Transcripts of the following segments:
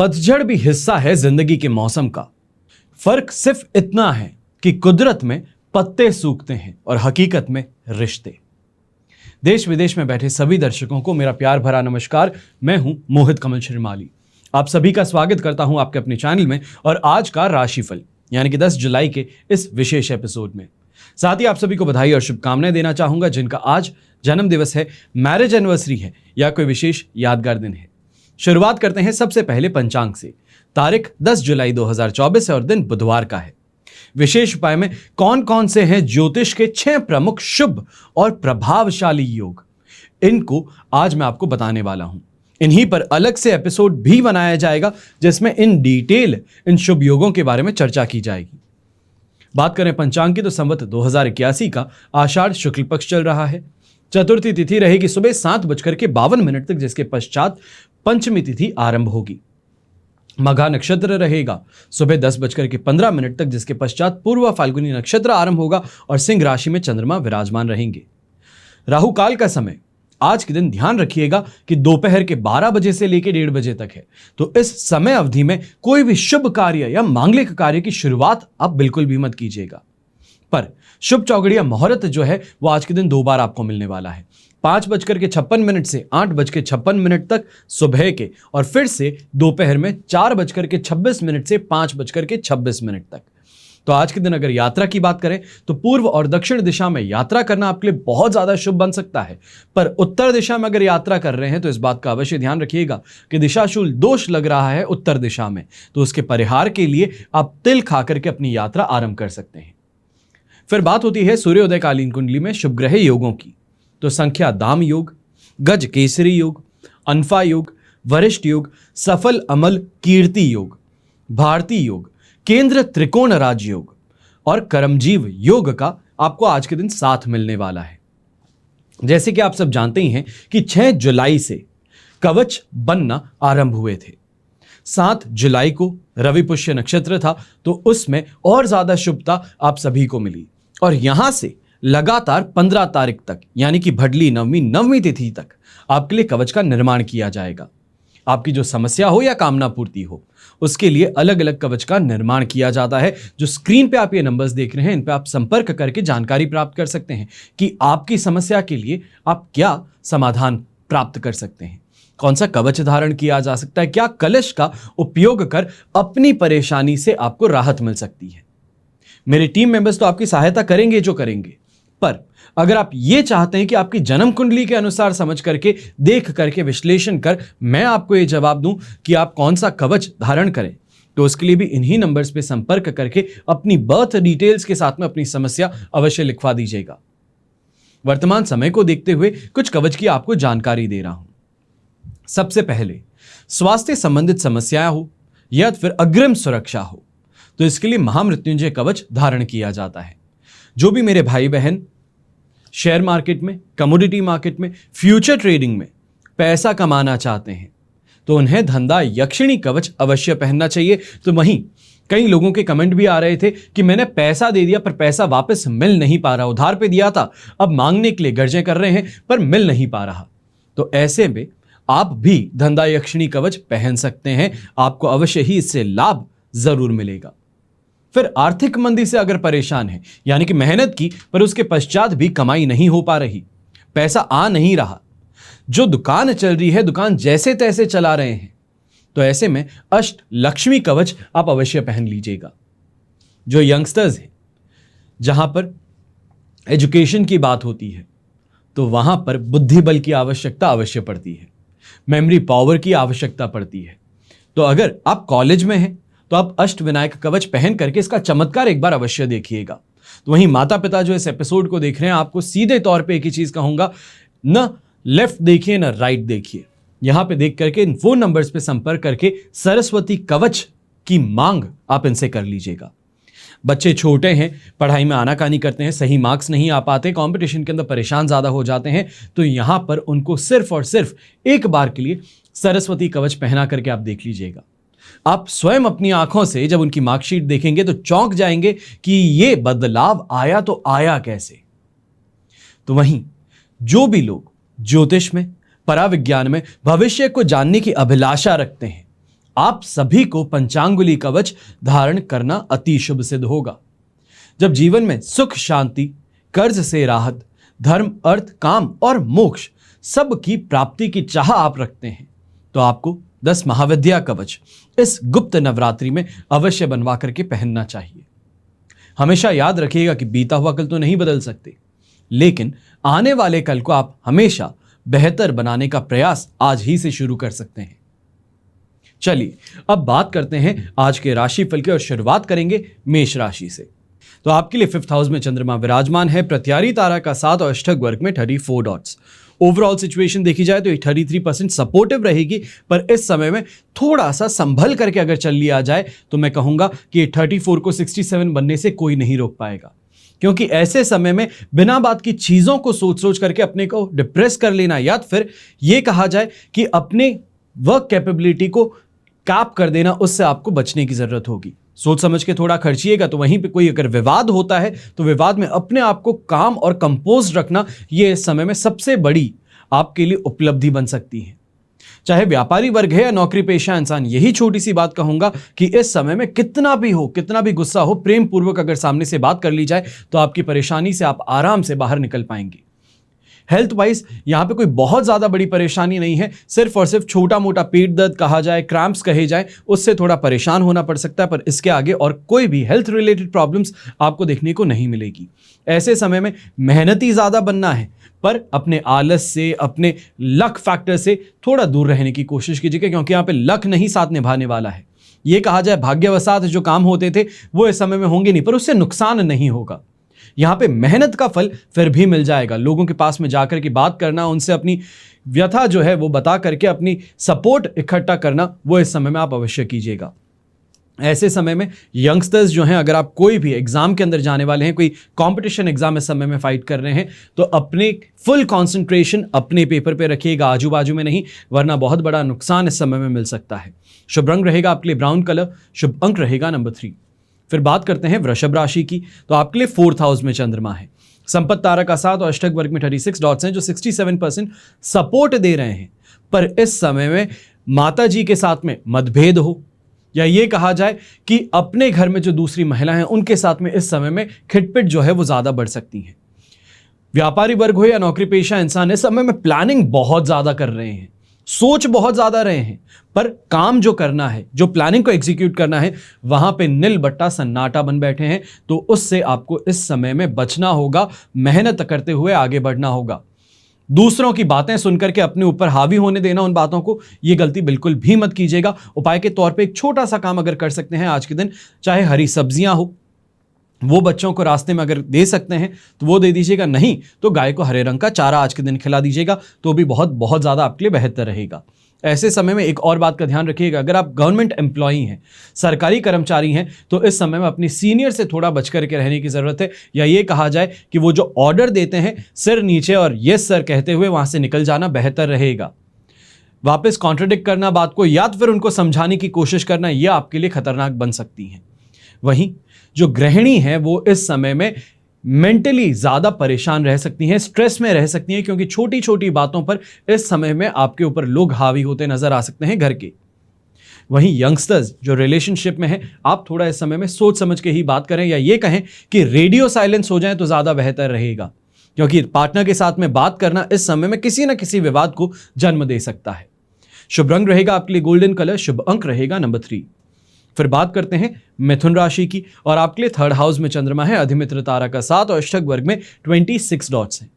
पतझड़ भी हिस्सा है जिंदगी के मौसम का। फर्क सिर्फ इतना है कि कुदरत में पत्ते सूखते हैं और हकीकत में रिश्ते। देश विदेश में बैठे सभी दर्शकों को मेरा प्यार भरा नमस्कार। मैं हूं मोहित कमल श्रीमाली। आप सभी का स्वागत करता हूं आपके अपने चैनल में और आज का राशिफल यानी कि 10 जुलाई के इस विशेष एपिसोड में। साथ ही आप सभी को बधाई और शुभकामनाएं देना चाहूंगा जिनका आज जन्म दिवस है, मैरिज एनिवर्सरी है या कोई विशेष यादगार दिन है। शुरुआत करते हैं सबसे पहले पंचांग से। तारीख 10 जुलाई 2024 है और दिन बुधवार का है। विशेष उपाय में कौन कौन से हैं ज्योतिष के 6 प्रमुख शुभ और प्रभावशाली योग, इनको आज मैं आपको बताने वाला हूं। इन्हीं पर अलग से एपिसोड भी बनाया जाएगा जिसमें इन डिटेल इन शुभ योगों के बारे में चर्चा की जाएगी। बात करें पंचांग की तो संवत 2081 का आषाढ़ शुक्ल पक्ष चल रहा है। चतुर्थी तिथि रहेगी सुबह 7:52 तक, जिसके पश्चात पंचमी तिथि आरंभ होगी। मघा नक्षत्र रहेगा सुबह 10:15 तक, जिसके पश्चात पूर्व फाल्गुनी नक्षत्र आरंभ होगा और सिंह राशि में चंद्रमा विराजमान रहेंगे। राहु काल का समय आज के दिन ध्यान रखिएगा कि दोपहर के 12 बजे से लेकर 1:30 बजे तक है। तो इस समय अवधि में कोई भी शुभ कार्य या मांगलिक कार्य की शुरुआत आप बिल्कुल भी मत कीजिएगा। पर शुभ चौगड़िया मुहूर्त जो है वो आज के दिन 2 बार आपको मिलने वाला है। 5:56 से 8:56 तक सुबह के, और फिर से दोपहर में 4:26 से 5:26 तक। तो आज के दिन अगर यात्रा की बात करें तो पूर्व और दक्षिण दिशा में यात्रा करना आपके लिए बहुत ज्यादा शुभ बन सकता है। पर उत्तर दिशा में अगर यात्रा कर रहे हैं तो इस बात का अवश्य ध्यान रखिएगा कि दिशाशूल दोष लग रहा है उत्तर दिशा में, तो उसके परिहार के लिए आप तिल खा करके अपनी यात्रा आरंभ कर सकते हैं। फिर बात होती है सूर्योदय कालीन कुंडली में शुभ ग्रह योगों की। तो संख्या दाम योग, गज केसरी योग, अनफा योग, वरिष्ठ योग, सफल अमल कीर्ति योग, भारती योग, केंद्र त्रिकोण राज योग और करमजीव योग का आपको आज के दिन साथ मिलने वाला है। जैसे कि आप सब जानते ही हैं कि 6 जुलाई से कवच बनना आरंभ हुए थे। 7 जुलाई को रवि पुष्य नक्षत्र था, तो उसमें और ज्यादा शुभता आप सभी को मिली और यहां से लगातार 15 तारीख तक यानी कि भडली नवमी तिथि तक आपके लिए कवच का निर्माण किया जाएगा। आपकी जो समस्या हो या कामना पूर्ति हो, उसके लिए अलग अलग कवच का निर्माण किया जाता है। जो स्क्रीन पे आप ये नंबर्स देख रहे हैं, इन पे आप संपर्क करके जानकारी प्राप्त कर सकते हैं कि आपकी समस्या के लिए आप क्या समाधान प्राप्त कर सकते हैं, कौन सा कवच धारण किया जा सकता है, क्या कलश का उपयोग कर अपनी परेशानी से आपको राहत मिल सकती है। मेरे टीम मेंबर्स तो आपकी सहायता करेंगे जो करेंगे, पर अगर आप ये चाहते हैं कि आपकी जन्म कुंडली के अनुसार समझ करके, देख करके, विश्लेषण कर मैं आपको ये जवाब दूं कि आप कौन सा कवच धारण करें, तो उसके लिए भी इन्हीं नंबर्स पे संपर्क करके अपनी बर्थ डिटेल्स के साथ में अपनी समस्या अवश्य लिखवा दीजिएगा। वर्तमान समय को देखते हुए कुछ कवच की आपको जानकारी दे रहा हूं। सबसे पहले स्वास्थ्य संबंधित समस्याएं हो या फिर अग्रिम सुरक्षा हो, तो इसके लिए महामृत्युंजय कवच धारण किया जाता है। जो भी मेरे भाई बहन शेयर मार्केट में, कमोडिटी मार्केट में, फ्यूचर ट्रेडिंग में पैसा कमाना चाहते हैं तो उन्हें धंधा यक्षिणी कवच अवश्य पहनना चाहिए। तो वहीं कई लोगों के कमेंट भी आ रहे थे कि मैंने पैसा दे दिया पर पैसा वापस मिल नहीं पा रहा, उधार पे दिया था, अब मांगने के लिए गर्जें कर रहे हैं पर मिल नहीं पा रहा। तो ऐसे में आप भी धंधा यक्षिणी कवच पहन सकते हैं, आपको अवश्य ही इससे लाभ जरूर मिलेगा। फिर आर्थिक मंदी से अगर परेशान है, यानी कि मेहनत की पर उसके पश्चात भी कमाई नहीं हो पा रही, पैसा आ नहीं रहा, जो दुकान चल रही है दुकान जैसे तैसे चला रहे हैं, तो ऐसे में अष्ट लक्ष्मी कवच आप अवश्य पहन लीजिएगा। जो यंगस्टर्स हैं, जहां पर एजुकेशन की बात होती है तो वहां पर बुद्धि बल की आवश्यकता अवश्य पड़ती है, मेमोरी पावर की आवश्यकता पड़ती है। तो अगर आप कॉलेज में हैं तो आप अष्ट विनायक कवच पहन करके इसका चमत्कार एक बार अवश्य देखिएगा। तो वहीं माता पिता जो इस एपिसोड को देख रहे हैं, आपको सीधे तौर पे एक ही चीज कहूंगा, न लेफ्ट देखिए न राइट देखिए, यहां पे देख करके इन फोन नंबर्स पे संपर्क करके सरस्वती कवच की मांग आप इनसे कर लीजिएगा। बच्चे छोटे हैं, पढ़ाई में आनाकानी करते हैं, सही मार्क्स नहीं आ पाते, कंपटीशन के अंदर परेशान ज्यादा हो जाते हैं, तो यहां पर उनको सिर्फ और सिर्फ एक बार के लिए सरस्वती कवच पहना करके आप देख लीजिएगा। आप स्वयं अपनी आंखों से जब उनकी मार्कशीट देखेंगे तो चौंक जाएंगे कि ये बदलाव आया तो आया कैसे। तो वहीं जो भी लोग ज्योतिष में, पराविज्ञान में, भविष्य को जानने की अभिलाषा रखते हैं, आप सभी को पंचांगुली कवच धारण करना अति शुभ सिद्ध होगा। जब जीवन में सुख शांति, कर्ज से राहत, धर्म अर्थ काम और मोक्ष सब की प्राप्ति की चाह आप रखते हैं तो आपको 10 महाविद्या कवच इस गुप्त नवरात्रि में अवश्य बनवा करके पहनना चाहिए। हमेशा याद रखिएगा कि बीता हुआ कल तो नहीं बदल सकते, लेकिन आने वाले कल को आप हमेशा बेहतर बनाने का प्रयास आज ही से शुरू कर सकते हैं। चलिए अब बात करते हैं आज के राशिफल की और शुरुआत करेंगे मेष राशि से। तो आपके लिए 5th हाउस में चंद्रमा विराजमान है, प्रत्यारी तारा का 7 और अष्टक वर्ग में 34 डॉट्स। ओवरऑल सिचुएशन देखी जाए तो 33% सपोर्टिव रहेगी, पर इस समय में थोड़ा सा संभल करके अगर चल लिया जाए तो मैं कहूंगा कि 34 को 67 बनने से कोई नहीं रोक पाएगा, क्योंकि ऐसे समय में बिना बात की चीजों को सोच सोच करके अपने को डिप्रेस कर लेना या फिर यह कहा जाए कि अपने वर्क कैपेबिलिटी को कैप कर देना, उससे आपको बचने की जरूरत होगी। सोच समझ के थोड़ा खर्चिएगा तो वहीं पे कोई अगर विवाद होता है तो विवाद में अपने आप को काम और कंपोज रखना, ये इस समय में सबसे बड़ी आपके लिए उपलब्धि बन सकती है। चाहे व्यापारी वर्ग है या नौकरी पेशा इंसान, यही छोटी सी बात कहूंगा कि इस समय में कितना भी हो, कितना भी गुस्सा हो, प्रेम पूर्वक अगर सामने से बात कर ली जाए तो आपकी परेशानी से आप आराम से बाहर निकल पाएंगे। हेल्थ वाइज यहां पे कोई बहुत ज्यादा बड़ी परेशानी नहीं है, सिर्फ और सिर्फ छोटा मोटा पेट दर्द कहा जाए, क्रैम्प्स कहे जाए, उससे थोड़ा परेशान होना पड़ सकता है, पर इसके आगे और कोई भी हेल्थ रिलेटेड प्रॉब्लम्स आपको देखने को नहीं मिलेगी। ऐसे समय में मेहनती ज्यादा बनना है, पर अपने आलस से, अपने लक फैक्टर से थोड़ा दूर रहने की कोशिश कीजिए, क्योंकि यहां पे लक नहीं साथ निभाने वाला है। यह कहा जाए भाग्यवशात जो काम होते थे वो इस समय में होंगे नहीं, पर उससे नुकसान नहीं होगा। यहां पे मेहनत का फल फिर भी मिल जाएगा। लोगों के पास में जाकर के बात करना, उनसे अपनी व्यथा जो है वो बता करके अपनी सपोर्ट इकट्ठा करना, वो इस समय में आप अवश्य कीजिएगा। ऐसे समय में यंगस्टर्स जो हैं, अगर आप कोई भी एग्जाम के अंदर जाने वाले हैं, कोई कंपटीशन एग्जाम इस समय में फाइट कर रहे हैं, तो अपने फुल कंसंट्रेशन अपने पेपर पे रखिएगा, आजू बाजू में नहीं, वरना बहुत बड़ा नुकसान इस समय में मिल सकता है। शुभ रंग रहेगा आपके लिए ब्राउन कलर, शुभ अंक रहेगा नंबर 3। फिर बात करते हैं वृषभ राशि की। तो आपके लिए 4th हाउस में चंद्रमा है, संपत्ति तारा का 7 और अष्टक वर्ग में 36 डॉट्स हैं जो 67% सपोर्ट दे रहे हैं। पर इस समय में माता जी के साथ में मतभेद हो, या ये कहा जाए कि अपने घर में जो दूसरी महिला हैं उनके साथ में इस समय में खिटपिट जो है वो ज्यादा बढ़ सकती है। व्यापारी वर्ग हो या नौकरी पेशा इंसान, इस समय में प्लानिंग बहुत ज्यादा कर रहे हैं, सोच बहुत ज्यादा रहे हैं, पर काम जो करना है, जो प्लानिंग को एग्जीक्यूट करना है, वहां पे नील बट्टा सन्नाटा बन बैठे हैं। तो उससे आपको इस समय में बचना होगा, मेहनत करते हुए आगे बढ़ना होगा। दूसरों की बातें सुनकर के अपने ऊपर हावी होने देना उन बातों को, यह गलती बिल्कुल भी मत कीजिएगा। उपाय के तौर पे एक छोटा सा काम अगर कर सकते हैं आज के दिन, चाहे हरी सब्जियां हो, वो बच्चों को रास्ते में अगर दे सकते हैं तो वो दे दीजिएगा, नहीं तो गाय को हरे रंग का चारा आज के दिन खिला दीजिएगा, तो भी बहुत बहुत ज़्यादा आपके लिए बेहतर रहेगा। ऐसे समय में एक और बात का ध्यान रखिएगा, अगर आप गवर्नमेंट एम्प्लॉई हैं, सरकारी कर्मचारी हैं, तो इस समय में अपनी सीनियर से थोड़ा बच करके रहने की ज़रूरत है, या ये कहा जाए कि वो जो ऑर्डर देते हैं सिर नीचे और यस सर कहते हुए वहाँ से निकल जाना बेहतर रहेगा। वापस कॉन्ट्रडिक्ट करना बात को या फिर उनको समझाने की कोशिश करना, यह आपके लिए खतरनाक बन सकती हैं। वहीं जो गृहिणी है वो इस समय में मेंटली ज्यादा परेशान रह सकती हैं, स्ट्रेस में रह सकती हैं, क्योंकि छोटी छोटी बातों पर इस समय में आपके ऊपर लोग हावी होते नजर आ सकते हैं घर के। वहीं यंगस्टर्स जो रिलेशनशिप में हैं, आप थोड़ा इस समय में सोच समझ के ही बात करें, या ये कहें कि रेडियो साइलेंस हो जाए तो ज्यादा बेहतर रहेगा, क्योंकि पार्टनर के साथ में बात करना इस समय में किसी ना किसी विवाद को जन्म दे सकता है। शुभ रंग रहेगा आपके लिए गोल्डन कलर, शुभ अंक रहेगा नंबर 3। फिर बात करते हैं मिथुन राशि की, और आपके लिए 3rd हाउस में चंद्रमा है, अधिमित्र तारा का 7 और अष्टक वर्ग में 26 डॉट्स हैं।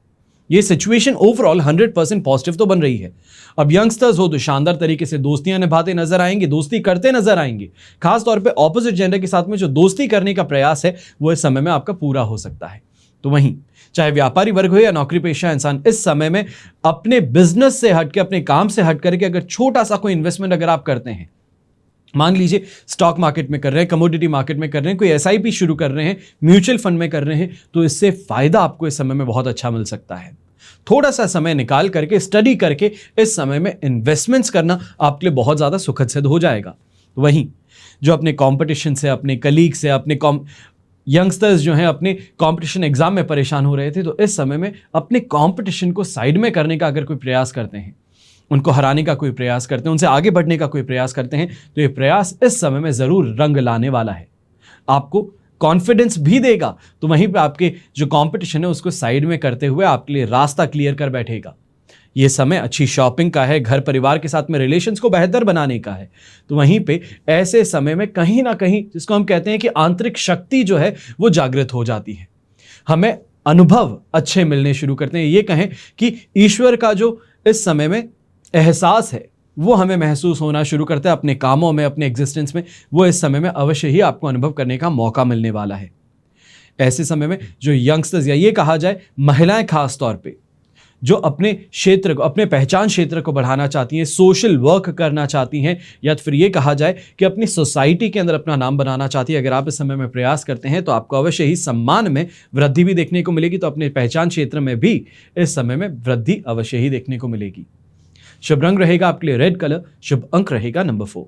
ये सिचुएशन ओवरऑल 100% पॉजिटिव तो बन रही है। अब यंगस्टर्स हो तो शानदार तरीके से दोस्तियां निभाते नजर आएंगे, दोस्ती करते नजर आएंगे। खास तौर पे ऑपोजिट जेंडर के साथ में जो दोस्ती करने का प्रयास है वो इस समय में आपका पूरा हो सकता है। तो वहीं चाहे व्यापारी वर्ग हो या नौकरी पेशा इंसान, इस समय में अपने बिजनेस से हटके, अपने काम से हट करके अगर छोटा सा कोई इन्वेस्टमेंट अगर आप करते हैं, मान लीजिए स्टॉक मार्केट में कर रहे हैं, कमोडिटी मार्केट में कर रहे हैं, कोई एसआईपी शुरू कर रहे हैं, म्यूचुअल फंड में कर रहे हैं, तो इससे फायदा आपको इस समय में बहुत अच्छा मिल सकता है। थोड़ा सा समय निकाल करके स्टडी करके इस समय में इन्वेस्टमेंट्स करना आपके लिए बहुत ज्यादा सुखद सिद्ध हो जाएगा। वहीं जो अपने कंपटीशन से, अपने कलीग से, अपने यंगस्टर्स जो हैं अपने कंपटीशन एग्जाम में परेशान हो रहे थे, तो इस समय में अपने कंपटीशन को साइड में करने का अगर कोई प्रयास करते हैं, उनको हराने का कोई प्रयास करते हैं, उनसे आगे बढ़ने का कोई प्रयास करते हैं, तो ये प्रयास इस समय में जरूर रंग लाने वाला है, आपको कॉन्फिडेंस भी देगा। तो वहीं पे आपके जो कंपटीशन है उसको साइड में करते हुए आपके लिए रास्ता क्लियर कर बैठेगा। ये समय अच्छी शॉपिंग का है, घर परिवार के साथ में रिलेशंस को बेहतर बनाने का है। तो वहीं पे ऐसे समय में कहीं ना कहीं जिसको हम कहते हैं कि आंतरिक शक्ति जो है वो जागृत हो जाती है, हमें अनुभव अच्छे मिलने शुरू करते हैं। ये कहें कि ईश्वर का जो इस समय में एहसास है वो हमें महसूस होना शुरू करता है अपने कामों में, अपने एग्जिस्टेंस में, वो इस समय में अवश्य ही आपको अनुभव करने का मौका मिलने वाला है। ऐसे समय में जो यंगस्टर्स या ये कहा जाए महिलाएं खास तौर पे जो अपने क्षेत्र को, अपने पहचान क्षेत्र को बढ़ाना चाहती हैं, सोशल वर्क करना चाहती हैं, या फिर ये कहा जाए कि अपनी सोसाइटी के अंदर अपना नाम बनाना चाहती है, अगर आप इस समय में प्रयास करते हैं तो आपको अवश्य ही सम्मान में वृद्धि भी देखने को मिलेगी। तो अपने पहचान क्षेत्र में भी इस समय में वृद्धि अवश्य ही देखने को मिलेगी। शुभ रंग रहेगा आपके लिए रेड कलर, शुभ अंक रहेगा नंबर 4।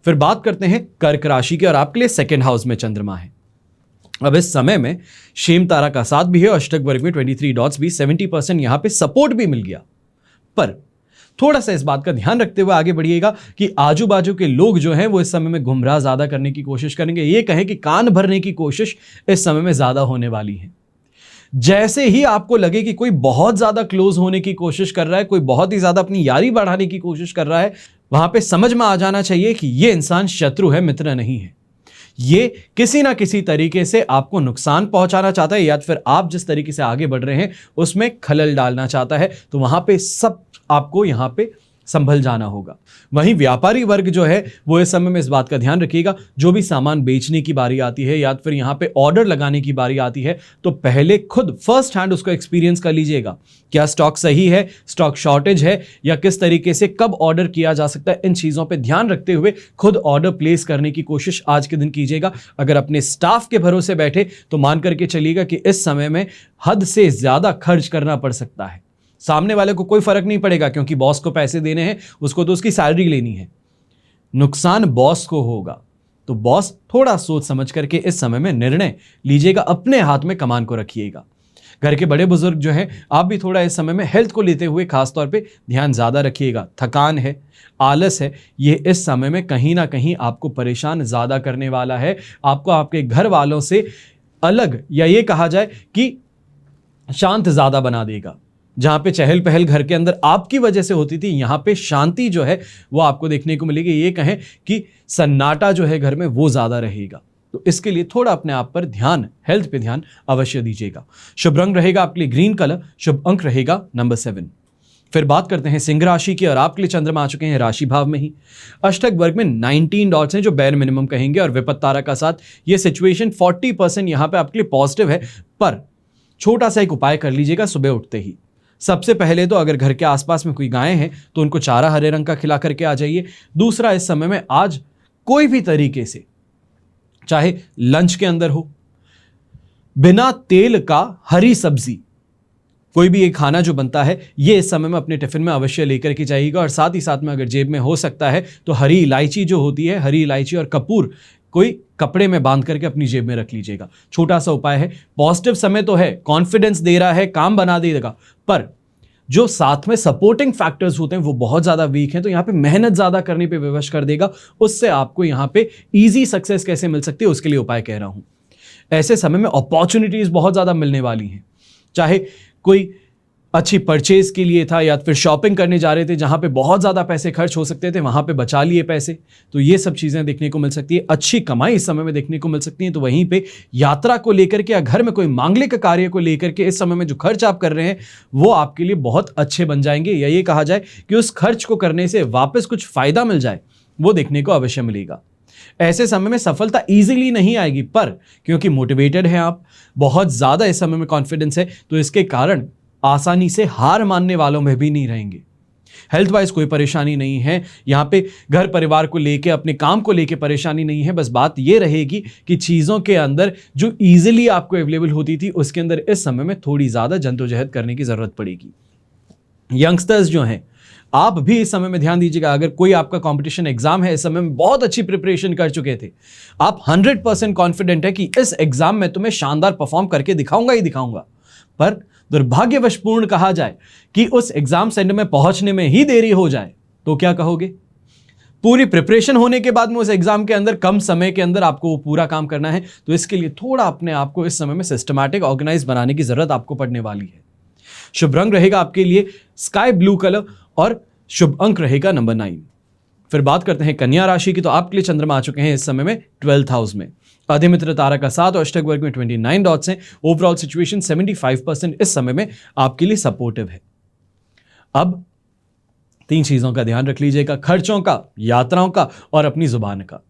फिर बात करते हैं कर्क राशि की, और आपके लिए सेकंड हाउस में चंद्रमा है। अब इस समय में शेम तारा का साथ भी है, अष्टक वर्ग में 23 डॉट्स भी, 70% यहां पे सपोर्ट भी मिल गया। पर थोड़ा सा इस बात का ध्यान रखते हुए आगे बढ़िएगा कि आजू बाजू के लोग जो हैं वो इस समय में गुमराह ज्यादा करने की कोशिश करेंगे। ये कहें कि कान भरने की कोशिश इस समय में ज्यादा होने वाली है। जैसे ही आपको लगे कि कोई बहुत ज्यादा क्लोज होने की कोशिश कर रहा है, कोई बहुत ही ज्यादा अपनी यारी बढ़ाने की कोशिश कर रहा है, वहां पे समझ में आ जाना चाहिए कि ये इंसान शत्रु है, मित्र नहीं है। ये किसी ना किसी तरीके से आपको नुकसान पहुंचाना चाहता है, या फिर आप जिस तरीके से आगे बढ़ रहे हैं उसमें खलल डालना चाहता है। तो वहां पे सब आपको यहां पे संभल जाना होगा। वहीं व्यापारी वर्ग जो है वो इस समय में इस बात का ध्यान रखिएगा, जो भी सामान बेचने की बारी आती है या फिर यहाँ पे ऑर्डर लगाने की बारी आती है, तो पहले खुद फर्स्ट हैंड उसको एक्सपीरियंस कर लीजिएगा। क्या स्टॉक सही है, स्टॉक शॉर्टेज है, या किस तरीके से कब ऑर्डर किया जा सकता है, इन चीज़ों पर ध्यान रखते हुए खुद ऑर्डर प्लेस करने की कोशिश आज के दिन कीजिएगा। अगर अपने स्टाफ के भरोसे बैठे तो मान करके चलिएगा कि इस समय में हद से ज़्यादा खर्च करना पड़ सकता है। सामने वाले को कोई फर्क नहीं पड़ेगा, क्योंकि बॉस को पैसे देने हैं, उसको तो उसकी सैलरी लेनी है। नुकसान बॉस को होगा, तो बॉस थोड़ा सोच समझ करके इस समय में निर्णय लीजिएगा, अपने हाथ में कमान को रखिएगा। घर के बड़े बुजुर्ग जो हैं, आप भी थोड़ा इस समय में हेल्थ को लेते हुए खासतौर पे ध्यान ज़्यादा रखिएगा। थकान है, आलस है, ये इस समय में कहीं ना कहीं आपको परेशान ज़्यादा करने वाला है। आपको आपके घर वालों से अलग, या ये कहा जाए कि शांत ज़्यादा बना देगा। जहां पे चहल पहल घर के अंदर आपकी वजह से होती थी, यहां पे शांति जो है वो आपको देखने को मिलेगी। ये कहें कि सन्नाटा जो है घर में वो ज्यादा रहेगा। तो इसके लिए थोड़ा अपने आप पर ध्यान, हेल्थ पे ध्यान अवश्य दीजिएगा। शुभ रंग रहेगा आपके लिए ग्रीन कलर, शुभ अंक रहेगा नंबर 7। फिर बात करते हैं सिंह राशि की, और आपके लिए चंद्रमा आ चुके हैं राशि भाव में ही। अष्टक वर्ग में 19 डॉट्स हैं, जो बैर मिनिमम कहेंगे, और विपत्त तारा का साथ। ये सिचुएशन 40% यहां पे आपके लिए पॉजिटिव है। पर छोटा सा एक उपाय कर लीजिएगा सुबह उठते ही। सबसे पहले तो अगर घर के आसपास में कोई गायें हैं तो उनको चारा हरे रंग का खिला करके आ जाइए। दूसरा, इस समय में आज कोई भी तरीके से, चाहे लंच के अंदर हो, बिना तेल का हरी सब्जी, कोई भी एक खाना जो बनता है, ये इस समय में अपने टिफिन में अवश्य लेकर के जाइएगा। और साथ ही साथ में अगर जेब में हो सकता है तो हरी इलायची जो होती है, हरी इलायची और कपूर कोई कपड़े में बांध करके अपनी जेब में रख लीजिएगा। छोटा सा उपाय है, पॉजिटिव समय तो है, कॉन्फिडेंस दे रहा है, काम बना देगा, पर जो साथ में सपोर्टिंग फैक्टर्स होते हैं वो बहुत ज्यादा वीक हैं। तो यहाँ पे मेहनत ज्यादा करने पे विवश कर देगा। उससे आपको यहाँ पे इजी सक्सेस कैसे मिल सकती है उसके लिए उपाय कह रहा हूं। ऐसे समय में अपॉर्चुनिटीज बहुत ज्यादा मिलने वाली हैं, चाहे कोई अच्छी परचेज के लिए था या फिर शॉपिंग करने जा रहे थे जहां पे बहुत ज़्यादा पैसे खर्च हो सकते थे, वहां पे बचा लिए पैसे, तो ये सब चीज़ें देखने को मिल सकती है। अच्छी कमाई इस समय में देखने को मिल सकती है। तो वहीं पे यात्रा को लेकर के या घर में कोई मांगलिक कार्य को लेकर के इस समय में जो खर्च आप कर रहे हैं वो आपके लिए बहुत अच्छे बन जाएंगे, या ये कहा जाए कि उस खर्च को करने से वापस कुछ फायदा मिल जाए, वो देखने को अवश्य मिलेगा। ऐसे समय में सफलता इजीली नहीं आएगी, पर क्योंकि मोटिवेटेड हैं आप, बहुत ज़्यादा इस समय में कॉन्फिडेंस है, तो इसके कारण आसानी से हार मानने वालों में भी नहीं रहेंगे। हेल्थ वाइज कोई परेशानी नहीं है, यहाँ पे घर परिवार को लेके, अपने काम को लेके परेशानी नहीं है। बस बात ये रहेगी कि चीज़ों के अंदर जो इजीली आपको अवेलेबल होती थी उसके अंदर इस समय में थोड़ी ज़्यादा जद्दोजहद करने की ज़रूरत पड़ेगी। यंगस्टर्स जो हैं, आप भी इस समय में ध्यान दीजिएगा। अगर कोई आपका कंपटीशन एग्जाम है, इस समय में बहुत अच्छी प्रिपरेशन कर चुके थे, आप 100% कॉन्फिडेंट है कि इस एग्जाम में तुम्हें शानदार परफॉर्म करके दिखाऊंगा ही दिखाऊंगा, पर दुर्भाग्यवश पूर्ण कहा जाए कि उस एग्जाम सेंटर में पहुंचने में ही देरी हो जाए तो क्या कहोगे? पूरी प्रिपरेशन होने के बाद में उस एग्जाम के अंदर कम समय के अंदर आपको वो पूरा काम करना है, तो इसके लिए थोड़ा अपने आप को इस समय में सिस्टमैटिक ऑर्गेनाइज बनाने की जरूरत आपको पड़ने वाली है। शुभ रंग रहेगा आपके लिए स्काई ब्लू कलर और शुभ अंक रहेगा नंबर 9। फिर बात करते हैं कन्या राशि की, तो आपके लिए चंद्रमा आ चुके हैं इस समय में 12th हाउस में। अधिमित्र तारा का 7 और अष्टक वर्ग में 29 डॉट्स हैं। ओवरऑल सिचुएशन 75% इस समय में आपके लिए सपोर्टिव है। अब 3 चीजों का ध्यान रख लीजिएगा, खर्चों का, यात्राओं का और अपनी जुबान का।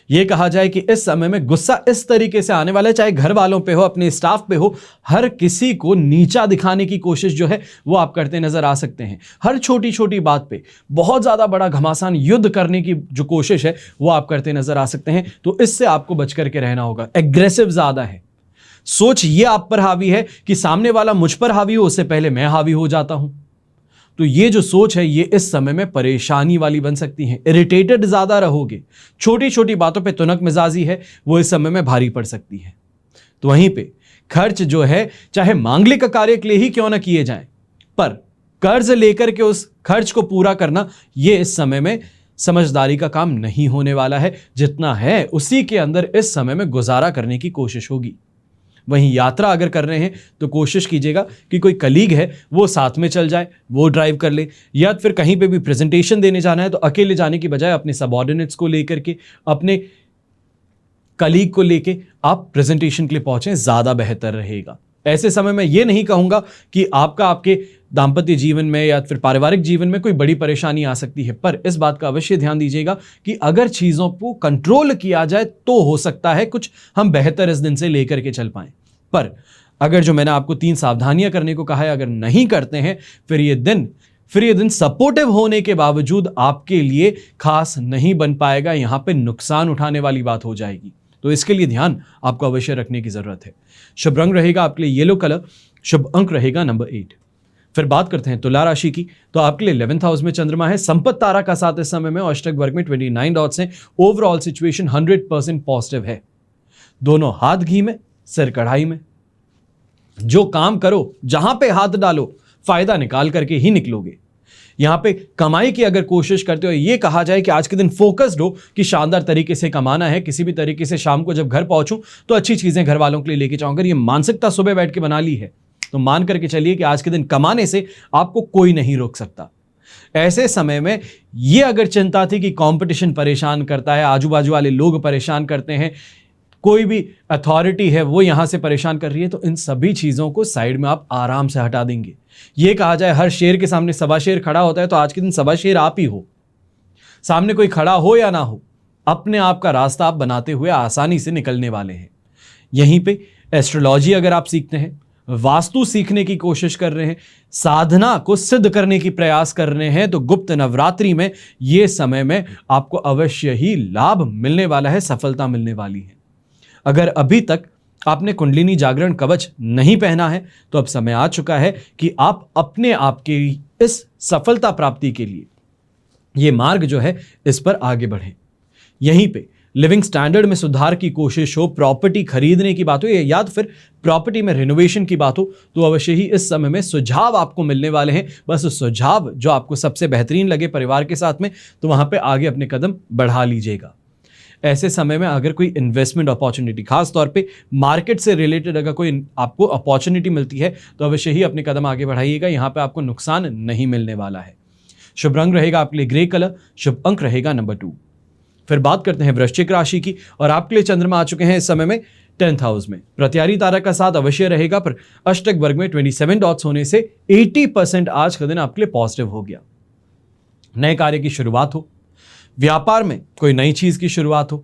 यह कहा जाए कि इस समय में गुस्सा इस तरीके से आने वाला है, चाहे घर वालों पे हो, अपने स्टाफ पे हो, हर किसी को नीचा दिखाने की कोशिश जो है वो आप करते नजर आ सकते हैं। हर छोटी छोटी बात पे बहुत ज्यादा बड़ा घमासान युद्ध करने की जो कोशिश है वो आप करते नजर आ सकते हैं, तो इससे आपको बच करके रहना होगा। एग्रेसिव ज्यादा है, सोच ये आप पर हावी है कि सामने वाला मुझ पर हावी हो उससे पहले मैं हावी हो जाता हूं। तो ये जो सोच है ये इस समय में परेशानी वाली बन सकती है। इरिटेटेड ज्यादा रहोगे, छोटी छोटी बातों पे तुनक मिजाजी है वो इस समय में भारी पड़ सकती है। तो वहीं पे खर्च जो है चाहे मांगलिक कार्य के लिए ही क्यों ना किए जाएं, पर कर्ज लेकर के उस खर्च को पूरा करना ये इस समय में समझदारी का काम नहीं होने वाला है। जितना है उसी के अंदर इस समय में गुजारा करने की कोशिश होगी। वहीं यात्रा अगर कर रहे हैं तो कोशिश कीजिएगा कि कोई कलीग है वो साथ में चल जाए, वो ड्राइव कर ले, या फिर कहीं पे भी प्रेजेंटेशन देने जाना है तो अकेले जाने की बजाय अपने सबऑर्डिनेट्स को लेकर के, अपने कलीग को लेके आप प्रेजेंटेशन के लिए पहुंचे, ज्यादा बेहतर रहेगा। ऐसे समय में ये नहीं कहूंगा कि आपके दाम्पत्य जीवन में या फिर पारिवारिक जीवन में कोई बड़ी परेशानी आ सकती है, पर इस बात का अवश्य ध्यान दीजिएगा कि अगर चीजों को कंट्रोल किया जाए तो हो सकता है कुछ हम बेहतर इस दिन से लेकर के चल पाएं। पर अगर जो मैंने आपको 3 सावधानियां करने को कहा है अगर नहीं करते हैं फिर ये दिन सपोर्टिव होने के बावजूद आपके लिए खास नहीं बन पाएगा। यहां पे नुकसान उठाने वाली बात हो जाएगी, तो इसके लिए ध्यान आपको अवश्य रखने की जरूरत है। शुभ रंग रहेगा आपके लिए येलो कलर, शुभ अंक रहेगा नंबर 8। फिर बात करते हैं तुला राशि की, तो आपके लिए 11th हाउस में चंद्रमा है, संपत्ति तारा का साथ इस समय में और अष्टक वर्ग में 29 डॉट्स हैं। ओवरऑल सिचुएशन 100% पॉजिटिव है। दोनों हाथ घी में सिर कढ़ाई में, जो काम करो जहां पे हाथ डालो फायदा निकाल करके ही निकलोगे। यहां पे कमाई की अगर कोशिश करते हो, ये कहा जाए कि आज के दिन फोकस्ड हो कि शानदार तरीके से कमाना है, किसी भी तरीके से शाम को जब घर पहुंचूं तो अच्छी चीजें घर वालों के लिए लेके जाऊं। अगर ये मानसिकता सुबह बैठ के बना ली है तो मान करके चलिए कि आज के दिन कमाने से आपको कोई नहीं रोक सकता। ऐसे समय में ये अगर चिंता थी कि कंपटीशन परेशान करता है, आजू बाजू वाले लोग परेशान करते हैं, कोई भी अथॉरिटी है वो यहां से परेशान कर रही है, तो इन सभी चीजों को साइड में आप आराम से हटा देंगे। ये कहा जाए हर शेर के सामने सवा शेर खड़ा होता है, तो आज के दिन सवा शेर आप ही हो। सामने कोई खड़ा हो या ना हो, अपने आप का रास्ता आप बनाते हुए आसानी से निकलने वाले हैं। यहीं पे एस्ट्रोलॉजी अगर आप सीखते हैं, वास्तु सीखने की कोशिश कर रहे हैं, साधना को सिद्ध करने की प्रयास कर रहे हैं, तो गुप्त नवरात्रि में ये समय में आपको अवश्य ही लाभ मिलने वाला है, सफलता मिलने वाली है। अगर अभी तक आपने कुंडलिनी जागरण कवच नहीं पहना है तो अब समय आ चुका है कि आप अपने आप के इस सफलता प्राप्ति के लिए ये मार्ग जो है इस पर आगे बढ़ें। यहीं पे लिविंग स्टैंडर्ड में सुधार की कोशिश हो, प्रॉपर्टी खरीदने की बात हो या तो फिर प्रॉपर्टी में रिनोवेशन की बात हो, तो अवश्य ही इस समय में सुझाव आपको मिलने वाले हैं। बस उस सुझाव जो आपको सबसे बेहतरीन लगे परिवार के साथ में, तो वहां पे आगे अपने कदम बढ़ा लीजिएगा। ऐसे समय में अगर कोई इन्वेस्टमेंट अपॉर्चुनिटी, खास तौर पे मार्केट से रिलेटेड अगर कोई आपको अपॉर्चुनिटी मिलती है तो अवश्य ही अपने कदम आगे बढ़ाइएगा। यहां पे आपको नुकसान नहीं मिलने वाला है। शुभ रंग रहेगा आपके लिए ग्रे कलर, शुभ अंक रहेगा नंबर 2। फिर बात करते हैं वृश्चिक राशि की, और आपके लिए चंद्रमा आ चुके हैं इस समय में 10th हाउस में। प्रत्यारी तारा का साथ अवश्य रहेगा, पर अष्टक वर्ग में 27 डॉट्स होने से 80% आज का दिन आपके लिए पॉजिटिव हो गया। नए कार्य की शुरुआत हो, व्यापार में कोई नई चीज की शुरुआत हो,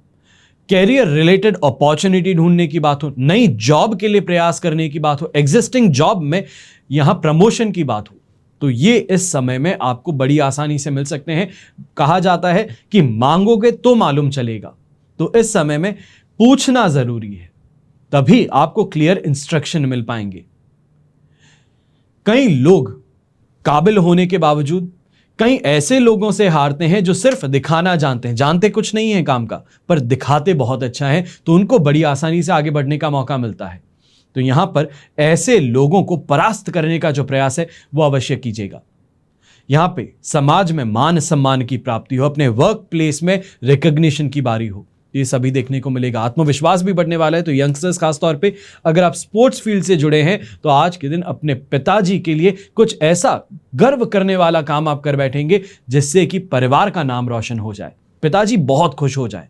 कैरियर रिलेटेड अपॉर्चुनिटी ढूंढने की बात हो, नई जॉब के लिए प्रयास करने की बात हो, एग्जिस्टिंग जॉब में यहां प्रमोशन की बात हो, तो ये इस समय में आपको बड़ी आसानी से मिल सकते हैं। कहा जाता है कि मांगोगे तो मालूम चलेगा, तो इस समय में पूछना जरूरी है, तभी आपको क्लियर इंस्ट्रक्शन मिल पाएंगे। कई लोग काबिल होने के बावजूद कई ऐसे लोगों से हारते हैं जो सिर्फ दिखाना जानते हैं, जानते कुछ नहीं है काम का, पर दिखाते बहुत अच्छा है, तो उनको बड़ी आसानी से आगे बढ़ने का मौका मिलता है। तो यहां पर ऐसे लोगों को परास्त करने का जो प्रयास है वो अवश्य कीजिएगा। यहां पे समाज में मान सम्मान की प्राप्ति हो, अपने वर्क प्लेस में रिकॉग्निशन की बारी हो, ये सभी देखने को मिलेगा। आत्मविश्वास भी बढ़ने वाला है। तो यंगस्टर्स खासतौर पे अगर आप स्पोर्ट्स फील्ड से जुड़े हैं तो आज के दिन अपने पिताजी के लिए कुछ ऐसा गर्व करने वाला काम आप कर बैठेंगे जिससे कि परिवार का नाम रोशन हो जाए, पिताजी बहुत खुश हो जाए।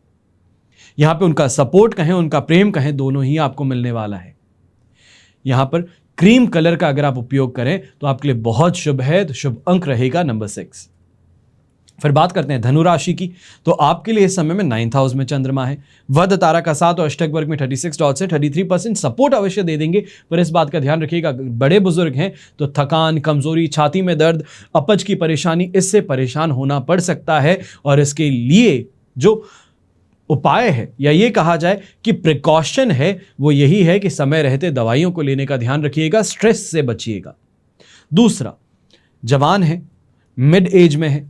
यहां पे उनका सपोर्ट कहें, उनका प्रेम कहें, दोनों ही आपको मिलने वाला है। यहां पर क्रीम कलर का अगर आप उपयोग करें तो आपके लिए बहुत शुभ है। तो शुभ अंक रहेगा नंबर 6। फिर बात करते हैं धनु राशि की। तो आपके लिए इस समय में 9th हाउस में चंद्रमा है। वध तारा का साथ और अष्टक वर्ग में 36 डॉट से 33% सपोर्ट अवश्य दे देंगे। पर इस बात का ध्यान रखिएगा, बड़े बुजुर्ग हैं तो थकान, कमजोरी, छाती में दर्द, अपच की परेशानी, इससे परेशान होना पड़ सकता है। और इसके लिए जो उपाय है या ये कहा जाए कि प्रिकॉशन है वो यही है कि समय रहते दवाइयों को लेने का ध्यान रखिएगा, स्ट्रेस से बचिएगा। दूसरा, जवान है, मिड एज में है,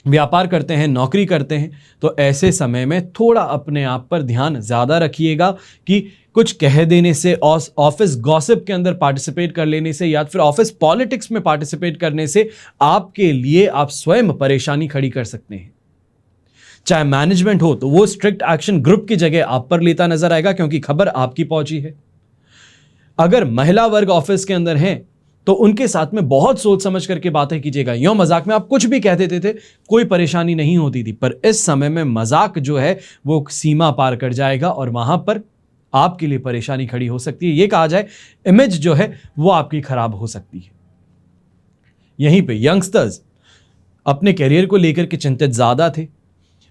व्यापार करते हैं, नौकरी करते हैं, तो ऐसे समय में थोड़ा अपने आप पर ध्यान ज्यादा रखिएगा कि कुछ कह देने से, ऑफिस गॉसिप के अंदर पार्टिसिपेट कर लेने से या फिर ऑफिस पॉलिटिक्स में पार्टिसिपेट करने से आपके लिए आप स्वयं परेशानी खड़ी कर सकते हैं। चाहे मैनेजमेंट हो तो वो स्ट्रिक्ट एक्शन ग्रुप की जगह आप पर लेता नजर आएगा क्योंकि खबर आपकी पहुंची है। अगर महिला वर्ग ऑफिस के अंदर हैं तो उनके साथ में बहुत सोच समझ करके बातें कीजिएगा। यूं मजाक में आप कुछ भी कह देते थे, कोई परेशानी नहीं होती थी, पर इस समय में मजाक जो है वो सीमा पार कर जाएगा और वहां पर आपके लिए परेशानी खड़ी हो सकती है। यह कहा जाए इमेज जो है वो आपकी खराब हो सकती है। यहीं पे यंगस्टर्स अपने करियर को लेकर के चिंतित ज्यादा थे,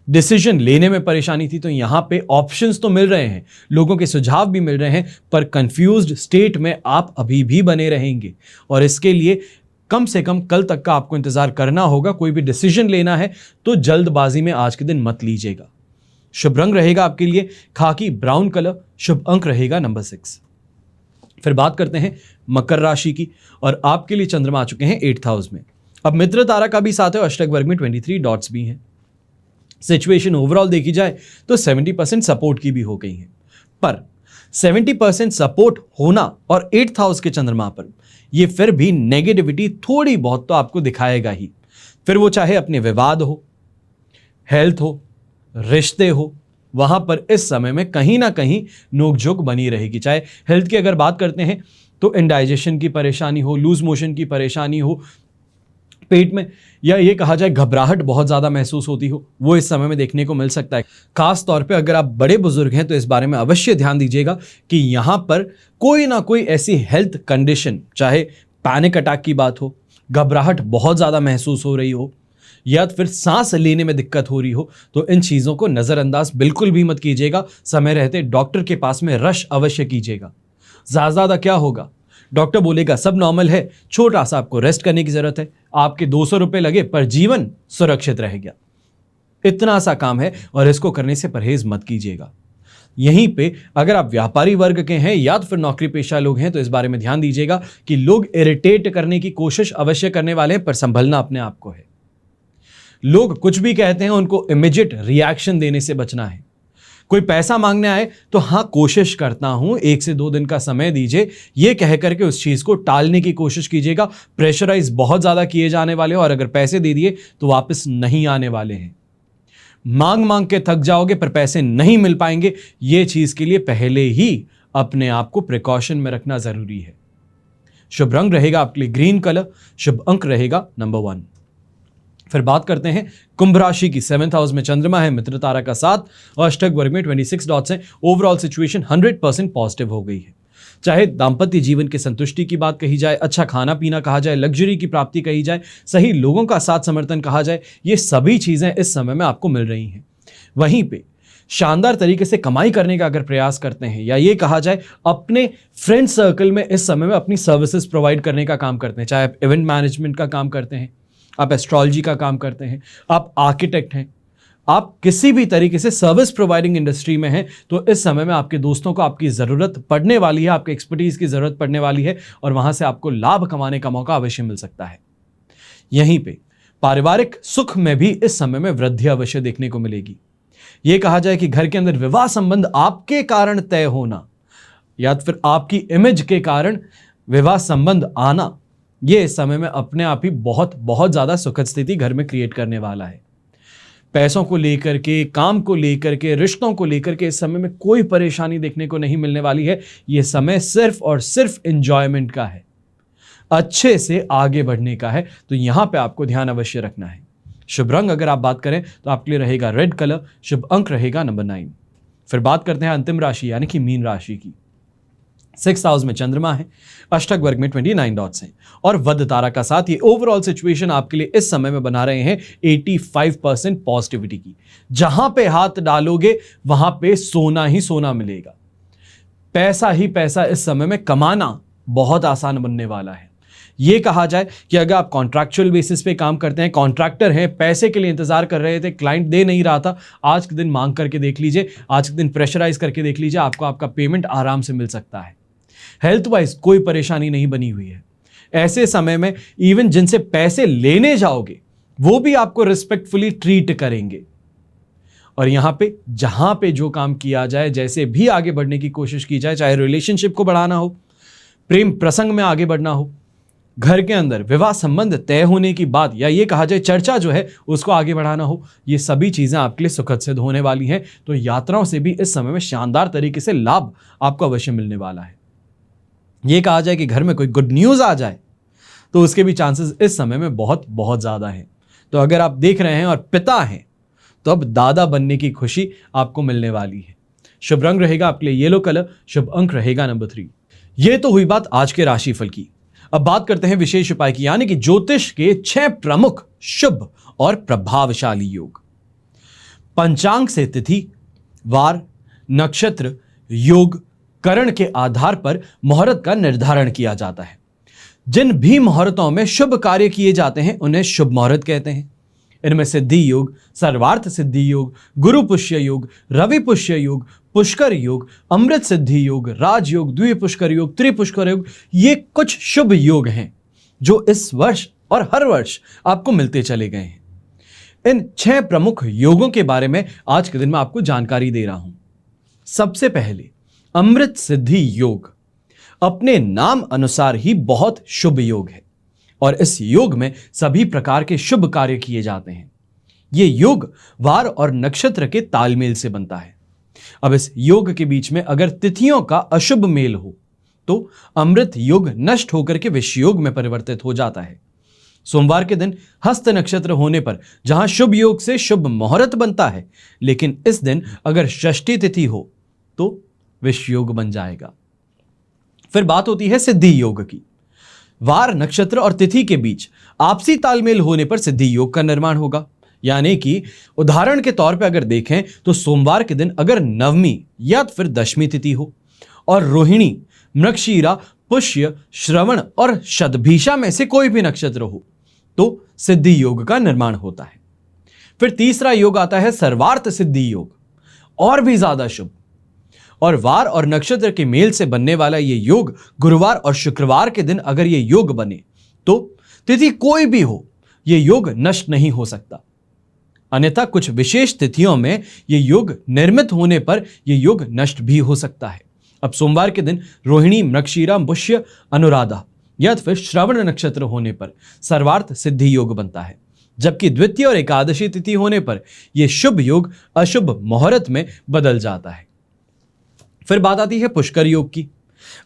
डिसीजन लेने में परेशानी थी, तो यहां पे ऑप्शंस तो मिल रहे हैं, लोगों के सुझाव भी मिल रहे हैं, पर कंफ्यूज्ड स्टेट में आप अभी भी बने रहेंगे और इसके लिए कम से कम कल तक का आपको इंतजार करना होगा। कोई भी डिसीजन लेना है तो जल्दबाजी में आज के दिन मत लीजिएगा। शुभ रंग रहेगा आपके लिए खाकी ब्राउन कलर। शुभ अंक रहेगा नंबर 6। फिर बात करते हैं मकर राशि की और आपके लिए चंद्रमा आ चुके हैं 8th हाउस में। अब मित्र तारा का भी साथ है और अष्टक वर्ग में 23 डॉट्स भी हैं। सिचुएशन ओवरऑल देखी जाए तो 70% सपोर्ट की भी हो गई है, पर 70% सपोर्ट होना और 8th हाउस के चंद्रमा पर यह फिर भी नेगेटिविटी थोड़ी बहुत तो आपको दिखाएगा ही। फिर वो चाहे अपने विवाद हो, हेल्थ हो, रिश्ते हो, वहां पर इस समय में कहीं ना कहीं नोकझोंक बनी रहेगी। चाहे हेल्थ की अगर बात करते हैं तो इंडाइजेशन की परेशानी हो, लूज मोशन की परेशानी हो, पेट में या ये कहा जाए घबराहट बहुत ज्यादा महसूस होती हो, वो इस समय में देखने को मिल सकता है। खास तौर पे अगर आप बड़े बुजुर्ग हैं तो इस बारे में अवश्य ध्यान दीजिएगा कि यहां पर कोई ना कोई ऐसी हेल्थ कंडीशन, चाहे पैनिक अटैक की बात हो, घबराहट बहुत ज्यादा महसूस हो रही हो या फिर सांस लेने में दिक्कत हो रही हो, तो इन चीजों को नजरअंदाज बिल्कुल भी मत कीजिएगा। समय रहते डॉक्टर के पास में रश अवश्य कीजिएगा। ज्यादा क्या होगा, डॉक्टर बोलेगा सब नॉर्मल है, छोटा सा आपको रेस्ट करने की जरूरत है, आपके 200 रुपए लगे पर जीवन सुरक्षित रह गया, इतना सा काम है और इसको करने से परहेज मत कीजिएगा। यहीं पे अगर आप व्यापारी वर्ग के हैं या तो फिर नौकरी पेशा लोग हैं तो इस बारे में ध्यान दीजिएगा कि लोग इरिटेट करने की कोशिश अवश्य करने वाले हैं, पर संभलना अपने आप को है। लोग कुछ भी कहते हैं उनको इमीडिएट रिएक्शन देने से बचना है। कोई पैसा मांगने आए तो हाँ कोशिश करता हूं 1 से 2 दिन का समय दीजिए, ये कह करके उस चीज को टालने की कोशिश कीजिएगा। प्रेशराइज बहुत ज्यादा किए जाने वाले हो और अगर पैसे दे दिए तो वापस नहीं आने वाले हैं। मांग मांग के थक जाओगे पर पैसे नहीं मिल पाएंगे, ये चीज के लिए पहले ही अपने आप को प्रिकॉशन में रखना जरूरी है। शुभ रंग रहेगा आपके लिए ग्रीन कलर। शुभ अंक रहेगा नंबर 1। फिर बात करते हैं कुंभ राशि की। 7th हाउस में चंद्रमा है, मित्र तारा का 7 और अष्टक वर्ग में 26 डॉट्स हैं। ओवरऑल सिचुएशन 100% पॉजिटिव हो गई है। चाहे दाम्पत्य जीवन की संतुष्टि की बात कही जाए, अच्छा खाना पीना कहा जाए, लग्जरी की प्राप्ति कही जाए, सही लोगों का साथ समर्थन कहा जाए, ये सभी चीजें इस समय में आपको मिल रही हैं। वहीं पे शानदार तरीके से कमाई करने का अगर प्रयास करते हैं या ये कहा जाए अपने फ्रेंड सर्कल में इस समय में अपनी सर्विसेज प्रोवाइड करने का काम करते हैं, चाहे आप इवेंट मैनेजमेंट का काम करते हैं, आप एस्ट्रोलॉजी का काम करते हैं, आप आर्किटेक्ट हैं, आप किसी भी तरीके से सर्विस प्रोवाइडिंग इंडस्ट्री में हैं, तो इस समय में आपके दोस्तों को आपकी ज़रूरत पड़ने वाली है, आपके एक्सपर्टीज की ज़रूरत पड़ने वाली है और वहां से आपको लाभ कमाने का मौका अवश्य मिल सकता है। यहीं पे पारिवारिक सुख में भी इस समय में वृद्धि अवश्य देखने को मिलेगी। यह कहा जाए कि घर के अंदर विवाह संबंध आपके कारण तय होना या तो फिर आपकी इमेज के कारण विवाह संबंध आना, ये इस समय में अपने आप ही बहुत बहुत ज्यादा सुखद स्थिति घर में क्रिएट करने वाला है। पैसों को लेकर के, काम को लेकर के, रिश्तों को लेकर के इस समय में कोई परेशानी देखने को नहीं मिलने वाली है। यह समय सिर्फ और सिर्फ एंजॉयमेंट का है, अच्छे से आगे बढ़ने का है। तो यहां पे आपको ध्यान अवश्य रखना है। शुभ रंग अगर आप बात करें तो आपके लिए रहेगा रेड कलर, शुभ अंक रहेगा नंबर 9। फिर बात करते हैं अंतिम राशि यानी कि मीन राशि की। 6th हाउस में चंद्रमा है, अष्टक वर्ग में 29 डॉट्स हैं और वध तारा का साथ। ये ओवरऑल सिचुएशन आपके लिए इस समय में बना रहे हैं 85% पॉजिटिविटी की। जहां पे हाथ डालोगे वहां पे सोना ही सोना मिलेगा, पैसा ही पैसा इस समय में कमाना बहुत आसान बनने वाला है। यह कहा जाए कि अगर आप कॉन्ट्रैक्चुअल बेसिस पे काम करते हैं, कॉन्ट्रैक्टर हैं, पैसे के लिए इंतजार कर रहे थे, क्लाइंट दे नहीं रहा था, आज के दिन मांग करके देख लीजिए, आज के दिन प्रेशराइज करके देख लीजिए, आपको आपका पेमेंट आराम से मिल सकता है। हेल्थ वाइज कोई परेशानी नहीं बनी हुई है। ऐसे समय में इवन जिनसे पैसे लेने जाओगे वो भी आपको रिस्पेक्टफुली ट्रीट करेंगे। और यहां पे जहां पे जो काम किया जाए, जैसे भी आगे बढ़ने की कोशिश की जाए, चाहे रिलेशनशिप को बढ़ाना हो, प्रेम प्रसंग में आगे बढ़ना हो, घर के अंदर विवाह संबंध तय होने की बात, या ये कहा जाए चर्चा जो है उसको आगे बढ़ाना हो, ये सभी चीजें आपके लिए सुखद सिद्ध होने वाली हैं। तो यात्राओं से भी इस समय में शानदार तरीके से लाभ आपको अवश्य मिलने वाला है। ये कहा जाए कि घर में कोई गुड न्यूज आ जाए तो उसके भी चांसेस इस समय में बहुत बहुत ज्यादा हैं। तो अगर आप देख रहे हैं और पिता हैं तो अब दादा बनने की खुशी आपको मिलने वाली है। शुभ रंग रहेगा आपके लिए येलो कलर, शुभ अंक रहेगा नंबर 3। ये तो हुई बात आज के राशिफल की। अब बात करते हैं विशेष उपाय की, यानी कि ज्योतिष के 6 प्रमुख शुभ और प्रभावशाली योग। पंचांग से तिथि, वार, नक्षत्र, योग, करण के आधार पर मुहूर्त का निर्धारण किया जाता है। जिन भी मुहूर्तों में शुभ कार्य किए जाते हैं उन्हें शुभ मुहूर्त कहते हैं। इनमें सिद्धि योग, सर्वार्थ सिद्धि योग, गुरु पुष्य योग, रवि पुष्य योग, पुष्कर योग, अमृत सिद्धि योग, राजयोग, द्विपुष्कर योग, त्रिपुष्कर योग, ये कुछ शुभ योग हैं जो इस वर्ष और हर वर्ष आपको मिलते चले गए हैं। इन 6 प्रमुख योगों के बारे में आज के दिन मैं आपको जानकारी दे रहा हूं। सबसे पहले अमृत सिद्धि योग अपने नाम अनुसार ही बहुत शुभ योग है और इस योग में सभी प्रकार के शुभ कार्य किए जाते हैं। यह योग वार और नक्षत्र के तालमेल से बनता है। अब इस योग के बीच में अगर तिथियों का अशुभ मेल हो तो अमृत योग नष्ट होकर के विषय योग में परिवर्तित हो जाता है। सोमवार के दिन हस्त नक्षत्र होने पर जहां शुभ योग से शुभ मुहूर्त बनता है, लेकिन इस दिन अगर षष्ठी तिथि हो तो विषय योग बन जाएगा। फिर बात होती है सिद्धि योग की। वार, नक्षत्र और तिथि के बीच आपसी तालमेल होने पर सिद्धि योग का निर्माण होगा। यानी कि उदाहरण के तौर पर अगर देखें तो सोमवार के दिन अगर नवमी या फिर दशमी तिथि हो और रोहिणी, मृगशीरा, पुष्य, श्रवण और शतभिषा में से कोई भी नक्षत्र हो तो सिद्धि योग का निर्माण होता है। फिर तीसरा योग आता है सर्वार्थ सिद्धि योग, और भी ज्यादा शुभ। और वार और नक्षत्र के मेल से बनने वाला यह योग गुरुवार और शुक्रवार के दिन अगर यह योग बने तो तिथि कोई भी हो यह योग नष्ट नहीं हो सकता। अन्यथा कुछ विशेष तिथियों में यह योग निर्मित होने पर यह योग नष्ट भी हो सकता है। अब सोमवार के दिन रोहिणी, मृगशीरा, पुष्य, अनुराधा या फिर श्रवण नक्षत्र होने पर सर्वार्थ सिद्धि योग बनता है, जबकि द्वितीय और एकादशी तिथि होने पर यह शुभ योग अशुभ मुहूर्त में बदल जाता है। फिर बात आती है पुष्कर योग की।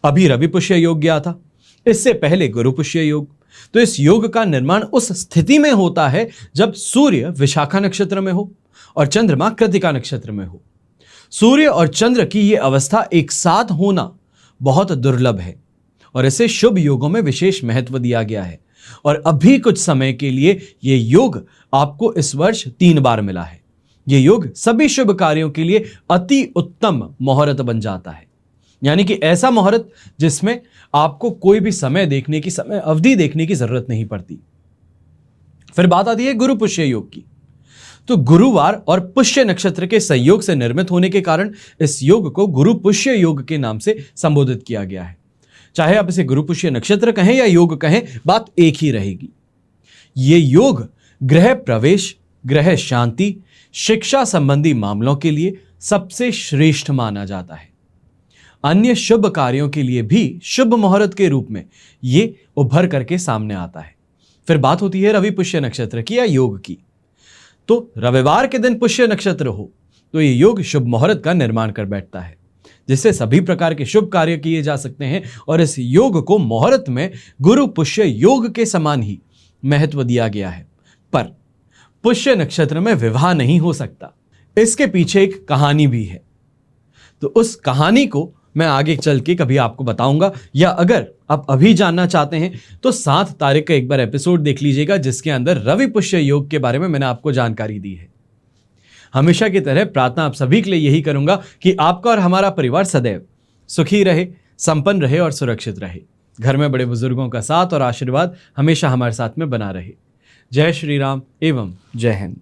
अभी रवि पुष्य योग गया था, इससे पहले गुरु पुष्य योग। तो इस योग का निर्माण उस स्थिति में होता है जब सूर्य विशाखा नक्षत्र में हो और चंद्रमा कृतिका नक्षत्र में हो। सूर्य और चंद्र की यह अवस्था एक साथ होना बहुत दुर्लभ है और इसे शुभ योगों में विशेष महत्व दिया गया है। और अभी कुछ समय के लिए यह योग आपको इस वर्ष 3 बार मिला है। यह योग सभी शुभ कार्यों के लिए अति उत्तम मुहूर्त बन जाता है, यानी कि ऐसा मुहूर्त जिसमें आपको कोई भी समय देखने की, समय अवधि देखने की जरूरत नहीं पड़ती। फिर बात आती है गुरु पुष्य योग की। तो गुरुवार और पुष्य नक्षत्र के संयोग से निर्मित होने के कारण इस योग को गुरु पुष्य योग के नाम से संबोधित किया गया है। चाहे आप इसे गुरु पुष्य नक्षत्र कहें या योग कहें, बात एक ही रहेगी। यह योग गृह प्रवेश, गृह शांति, शिक्षा संबंधी मामलों के लिए सबसे श्रेष्ठ माना जाता है। अन्य शुभ कार्यों के लिए भी शुभ मुहूर्त के रूप में ये उभर करके सामने आता है। फिर बात होती है रवि पुष्य नक्षत्र की या योग की। तो रविवार के दिन पुष्य नक्षत्र हो तो ये योग शुभ मुहूर्त का निर्माण कर बैठता है, जिससे सभी प्रकार के शुभ कार्य किए जा सकते हैं। और इस योग को मुहूर्त में गुरु पुष्य योग के समान ही महत्व दिया गया है। पर पुष्य नक्षत्र में विवाह नहीं हो सकता, इसके पीछे एक कहानी भी है। तो उस कहानी को मैं आगे चल के कभी आपको बताऊंगा, या अगर आप अभी जानना चाहते हैं तो 7 तारीख का एक बार एपिसोड देख लीजिएगा, जिसके अंदर रवि पुष्य योग के बारे में मैंने आपको जानकारी दी है। हमेशा की तरह प्रार्थना आप सभी के लिए यही करूंगा कि आपका और हमारा परिवार सदैव सुखी रहे, संपन्न रहे और सुरक्षित रहे। घर में बड़े बुजुर्गों का साथ और आशीर्वाद हमेशा हमारे साथ में बना रहे। जय श्री राम एवं जय हिंद।